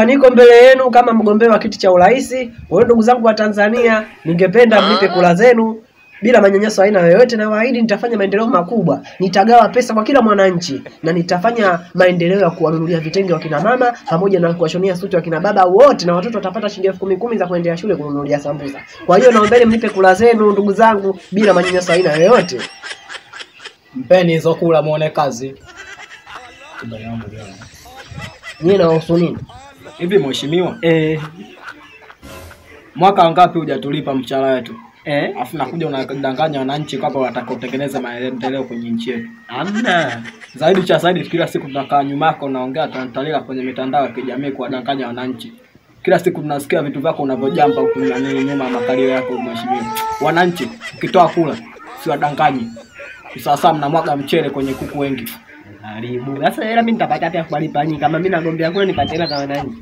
Niko mbele yenu kama mgombea wa kiti cha urais. Kwa hiyo ndugu zangu wa Tanzania, ningependa mnipe kula zenu bila manyanyaso aina yoyote, na waahidi nitafanya maendeleo makubwa. Nitagawa pesa kwa kila mwananchi na nitafanya maendeleo ya kuwanunulia vitenge wa kina mama pamoja na kuwashonia suti wa kina baba wote, na watoto watapata shilingi 10,000 za kuendea shule kununulia sambusa. Kwa hiyo naombeni mnipe kula zenu ndugu zangu bila manyanyaso aina yoyote. Mpeni hizo kula muone kazi. Nyie na wahusu nini? Hivi mheshimiwa, mwaka ngapi hujatulipa mshahara wetu? Afu nakuja unadanganya wananchi kwamba watakaotengeneza maendeleo kwenye nchi yetu. Hamna. Zaidi kila siku tunakaa nyuma yako unaongea tantalila kwenye mitandao ya kijamii kuwadanganya wananchi. Kila siku tunasikia vitu vyako unavyojamba huko nyuma makalio yako mheshimiwa. Wananchi ukitoa kula si wadanganyi. Sasa mnamwaga mchele kwenye kuku wengi. Karibu. Sasa hela mimi nitapata hata kulipa nyinyi kama mimi nagombea kule nipate hela za wananchi.